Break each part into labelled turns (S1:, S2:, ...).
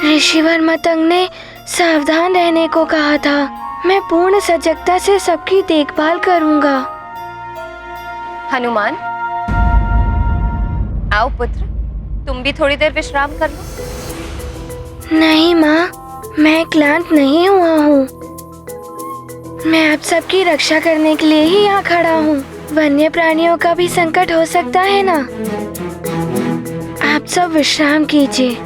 S1: ऋषिवर मतंग ने सावधान रहने को कहा था। मैं पूर्ण सजगता से सबकी देखभाल करूंगा।
S2: हनुमान, आओ पुत्र, तुम भी थोड़ी देर विश्राम कर लो।
S1: नहीं माँ, मैं क्लांत नहीं हुआ हूँ। मैं आप सबकी रक्षा करने के लिए ही यहाँ खड़ा हूँ। वन्य प्राणियों का भी संकट हो सकता है ना। आप सब विश्राम कीजिए।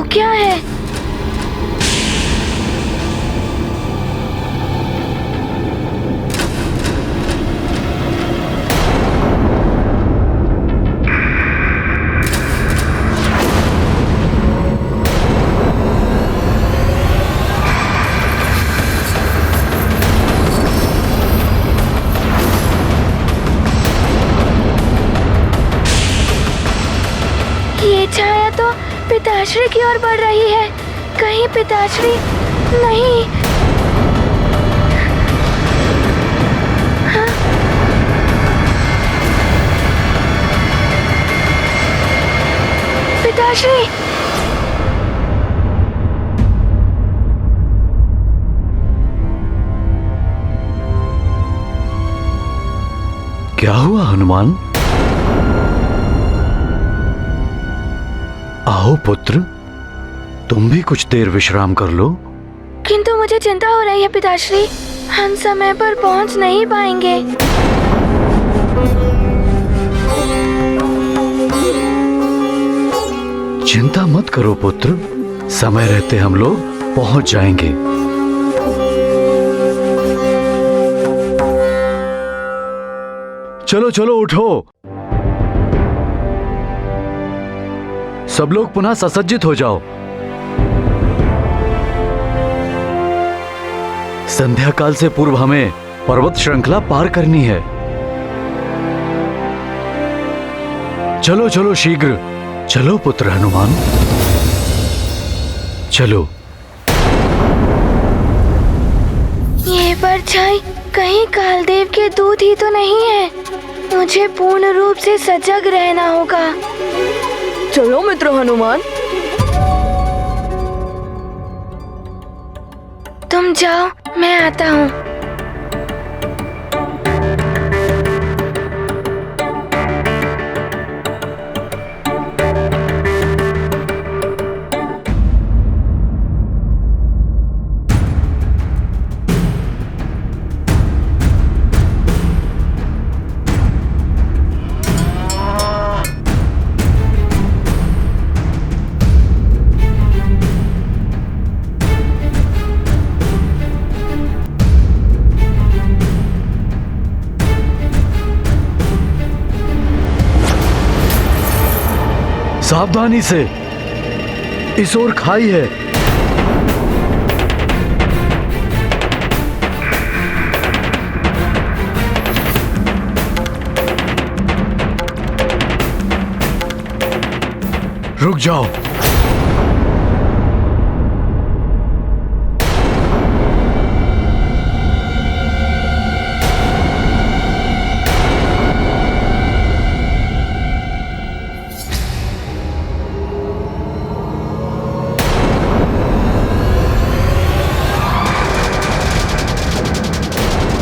S1: क्या है? ये छाया तो पिताश्री की ओर बढ़ रही है। कहीं पिताश्री नहीं। हाँ? पिताश्री,
S3: क्या हुआ हनुमान? आओ पुत्र, तुम भी कुछ देर विश्राम कर लो।
S1: किंतु मुझे चिंता हो रही है पिताश्री। हम समय पर पहुंच नहीं पाएंगे।
S3: चिंता मत करो पुत्र, समय रहते हम लोग पहुंच जाएंगे। चलो चलो उठो, सब लोग पुनः ससज्जित हो जाओ। संध्या काल से पूर्व हमें पर्वत श्रृंखला पार करनी है। चलो चलो शीघ्र चलो पुत्र हनुमान, चलो।
S1: ये परछाई कहीं कालदेव के दूत ही तो नहीं है। मुझे पूर्ण रूप से सजग रहना होगा।
S4: चलो मित्र हनुमान।
S1: तुम जाओ, मैं आता हूँ।
S3: सावधानी से, इस ओर खाई है। रुक जाओ।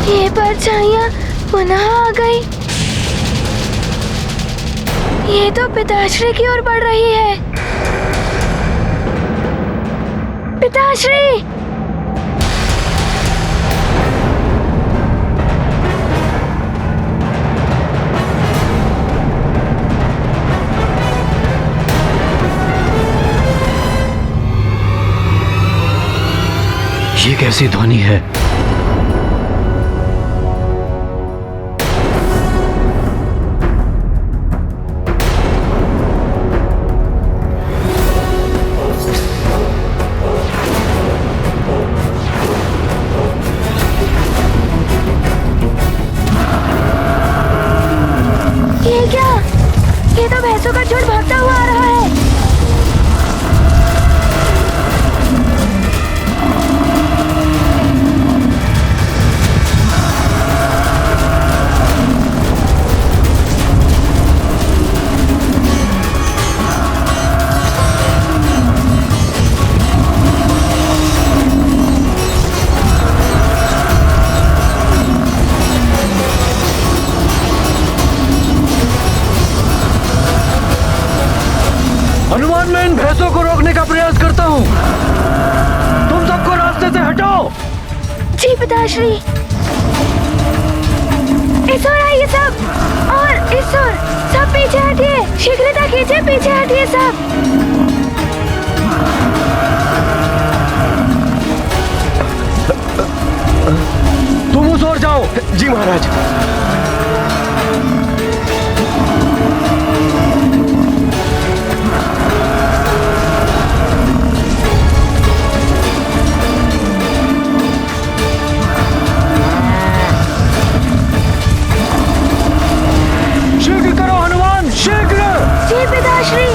S1: ये परछाइयाँ पुनः आ गई। ये तो पिताश्री की ओर बढ़ रही है। पिताश्री,
S3: ये कैसी ध्वनि है?
S1: ये क्या? ये तो भैंसों का झुंड भागता हुआ आ रहा है।
S3: हनुमान, मैं इन भैंसों को रोकने का प्रयास करता हूँ। तुम सबको रास्ते से हटाओ।
S1: जी पिताश्री। इस ओर आइए सब, और इस ओर सब पीछे हटिए। शीघ्रता कीजिए, पीछे हटिए सब।
S3: तुम उस ओर जाओ। जी महाराज। शीघ्र करो हनुमान, शीघ्र।
S1: जी पिताश्री।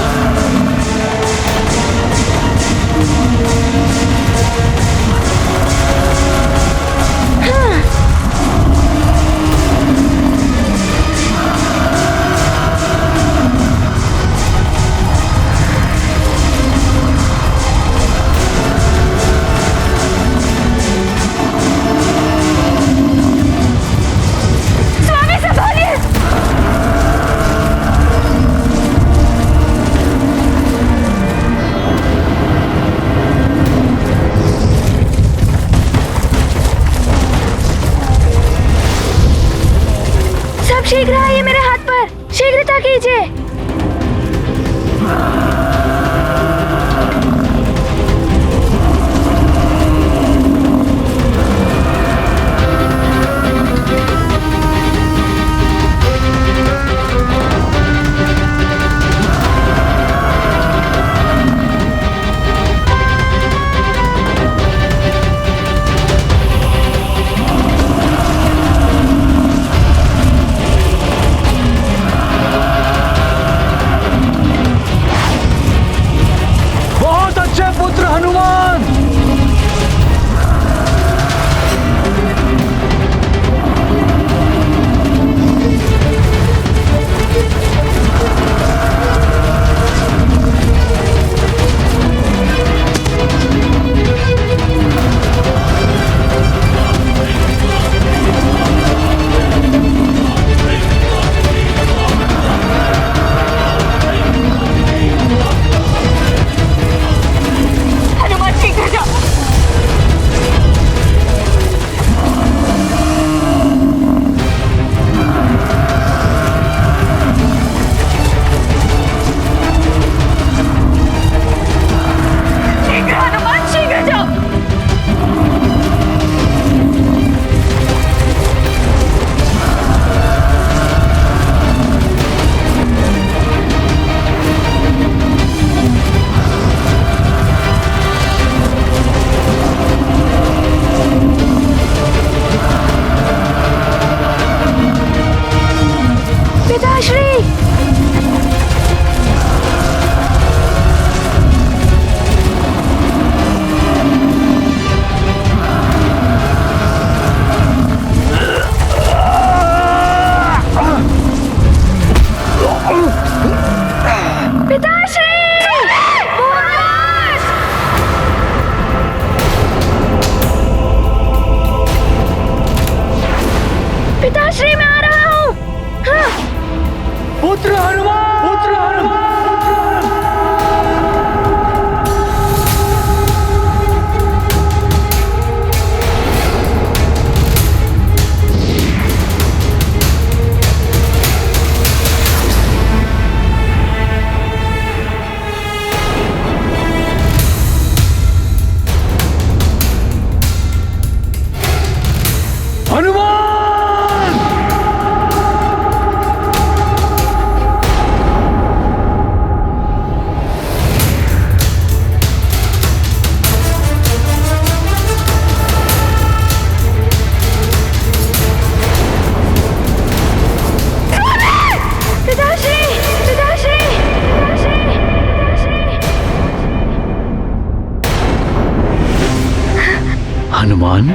S3: हनुमान,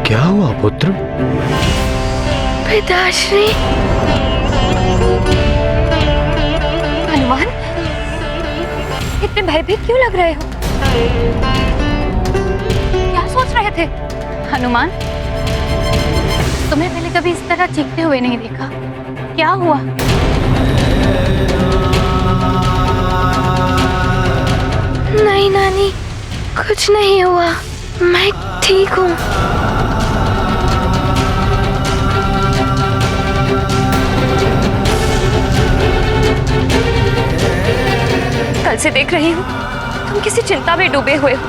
S3: क्या हुआ पुत्र?
S1: पिताश्री,
S2: हनुमान, इतने भयभीत क्यों लग रहे हो? क्या सोच रहे थे?
S5: हनुमान, तुम्हें पहले कभी इस तरह चीखते हुए नहीं देखा। क्या हुआ?
S1: नहीं नानी, कुछ नहीं हुआ, मैं ठीक हूँ।
S2: कल से देख रही हूँ तुम किसी चिंता में डूबे हुए हो।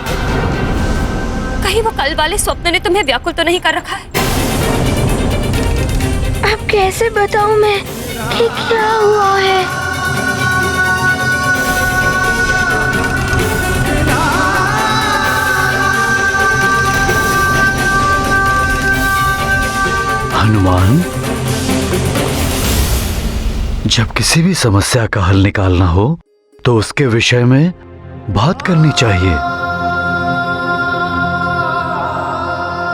S2: कहीं वो कल वाले स्वप्न ने तुम्हें व्याकुल तो नहीं कर रखा है?
S1: अब कैसे बताऊं मैं कि क्या हुआ है?
S3: हनुमान, जब किसी भी समस्या का हल निकालना हो तो उसके विषय में बात करनी चाहिए,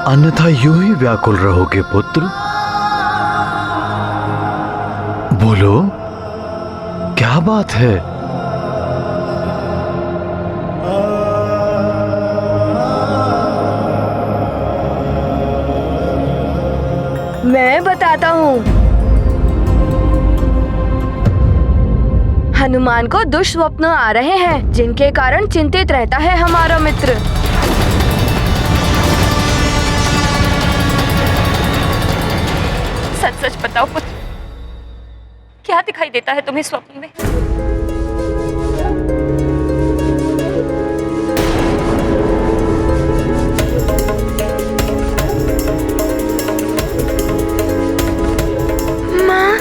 S3: अन्यथा यूं ही व्याकुल रहोगे पुत्र। बोलो, क्या बात है?
S4: मैं बताता हूँ। हनुमान को दुष्स्वप्न आ रहे हैं, जिनके कारण चिंतित रहता है हमारा मित्र।
S2: सच सच बताओ पुत्र, क्या दिखाई देता है तुम्हें स्वप्न में?
S1: माँ,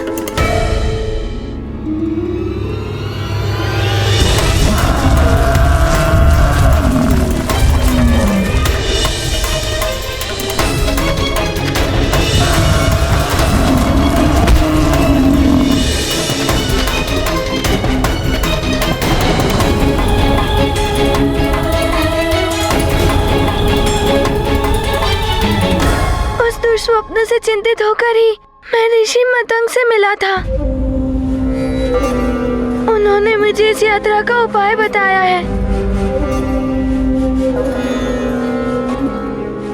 S1: स्वप्न से चिंतित होकर ही मैं ऋषि मतंग से मिला था। उन्होंने मुझे इस यात्रा का उपाय बताया है।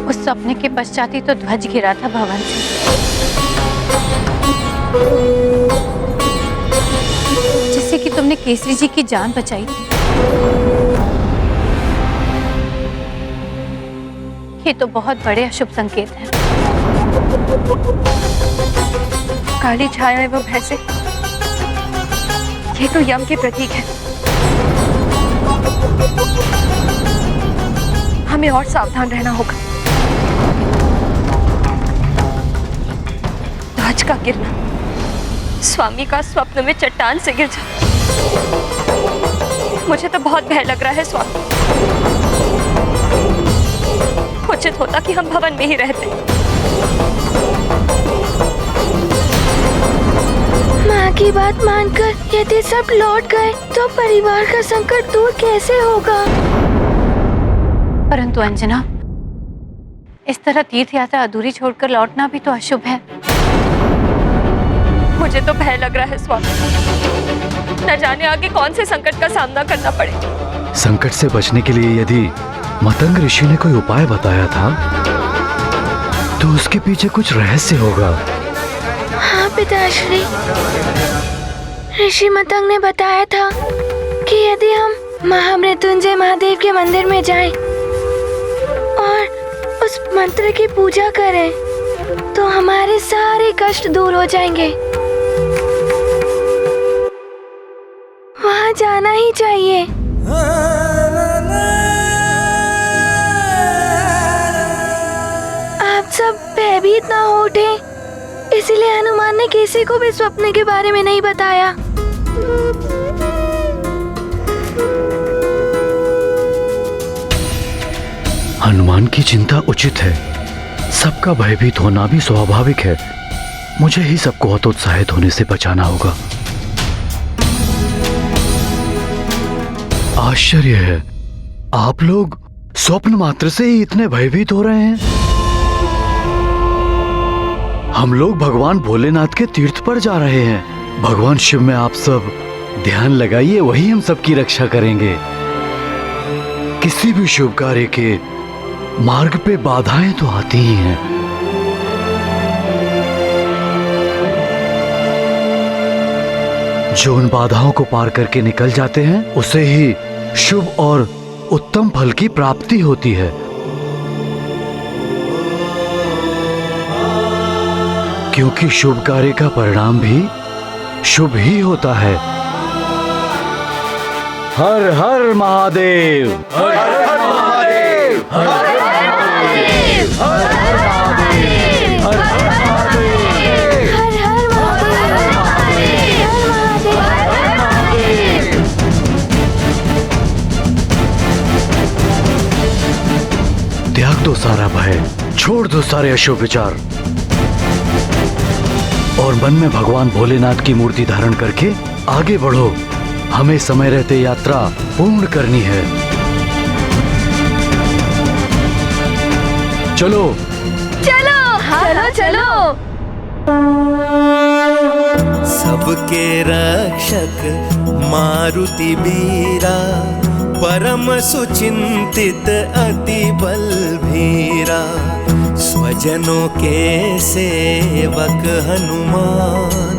S5: उस सपने के पश्चात ही तो ध्वज गिरा था भवन से। जिससे कि तुमने केसरी जी की जान बचाई थी। ये तो बहुत बड़े अशुभ संकेत हैं।
S2: काली छाया एवं भय से ये तो यम के प्रतीक है। हमें और सावधान रहना होगा। ध्वज का गिरना, स्वामी का स्वप्न में चट्टान से गिर जाना, मुझे तो बहुत भय लग रहा है स्वामी। उचित होता कि हम भवन में ही रहते।
S1: माँ की बात मानकर यदि सब लौट गए तो परिवार का संकट दूर कैसे होगा?
S5: परंतु अंजना, इस तरह तीर्थ यात्रा अधूरी छोड़कर लौटना भी तो अशुभ है।
S2: मुझे तो भय लग रहा है स्वामी, न जाने आगे कौन से संकट का सामना करना पड़े।
S3: संकट से बचने के लिए यदि मतंग ऋषि ने कोई उपाय बताया था तो उसके पीछे कुछ रहस्य होगा।
S1: हाँ पिताश्री, ऋषि मतंग ने बताया था कि यदि हम महामृत्युंजय महादेव के मंदिर में जाएं और उस मंत्र की पूजा करें तो हमारे सारे कष्ट दूर हो जाएंगे। वहाँ जाना ही चाहिए। आप सब भयभीत ना हो उठे, इसीलिए हनुमान ने किसी को भी स्वप्न के बारे में नहीं बताया।
S3: हनुमान की चिंता उचित है, सबका भयभीत होना भी स्वाभाविक है, मुझे ही सबको हतोत्साहित होने से बचाना होगा। आश्चर्य है, आप लोग स्वप्न मात्र से ही इतने भयभीत हो रहे हैं। हम लोग भगवान भोलेनाथ के तीर्थ पर जा रहे हैं। भगवान शिव में आप सब ध्यान लगाइए, वही हम सबकी रक्षा करेंगे। किसी भी शुभ कार्य के मार्ग पे बाधाएं तो आती ही हैं। जो उन बाधाओं को पार करके निकल जाते हैं, उसे ही शुभ और उत्तम फल की प्राप्ति होती है। क्योंकि शुभ कार्य का परिणाम भी शुभ ही होता है। हर हर महादेव, हर हर महादेव, हर हर महादेव, हर हर महादेव, हर हर महादेव,
S1: हर हर महादेव।
S3: त्याग दो सारा भय, छोड़ दो सारे अशुभ विचार और मन में भगवान भोलेनाथ की मूर्ति धारण करके आगे बढ़ो। हमें समय रहते यात्रा पूर्ण करनी है। चलो
S1: चलो चलो चलो।
S6: सबके रक्षक मारुति बीरा, परम सुचिंतित अति बलभीरा। स्वजनों के सेवक हनुमान,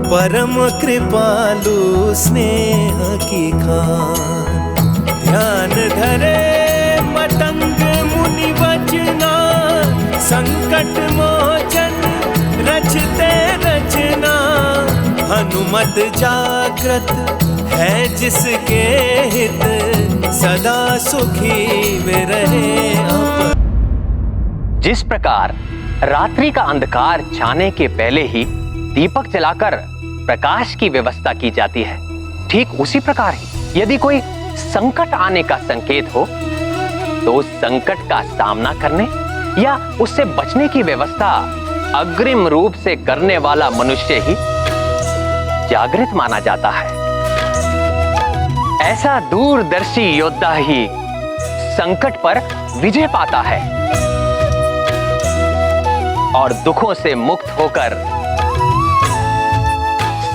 S6: परम कृपालु स्नेह की खान। ध्यान धरे पतंग मुनि वचना, संकट मोचन रचते रचना। हनुमत जागृत है जिसके हित, सदा सुखी वे रहे आप।
S7: जिस प्रकार रात्रि का अंधकार छाने के पहले ही दीपक जलाकर प्रकाश की व्यवस्था की जाती है, ठीक उसी प्रकार ही यदि कोई संकट आने का संकेत हो तो उस संकट का सामना करने या उससे बचने की व्यवस्था अग्रिम रूप से करने वाला मनुष्य ही जागृत माना जाता है। ऐसा दूरदर्शी योद्धा ही संकट पर विजय पाता है और दुखों से मुक्त होकर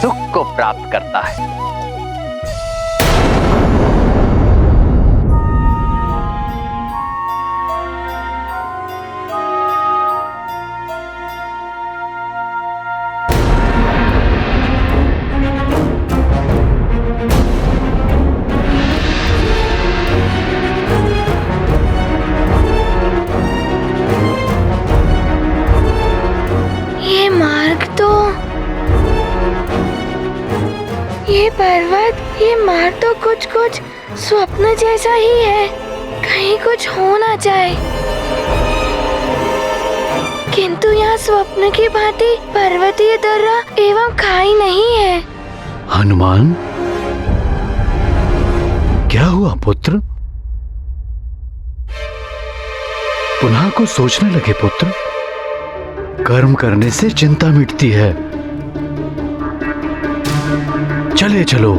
S7: सुख को प्राप्त करता है।
S1: ये पर्वत, ये मार्ग तो कुछ स्वप्न जैसा ही है। कहीं कुछ हो ना जाए। किंतु यहाँ स्वप्न की भांति पर्वतीय दर्रा एवं खाई नहीं है।
S3: हनुमान, क्या हुआ पुत्र? पुनः को सोचने लगे पुत्र। कर्म करने से चिंता मिटती है। चले चलो,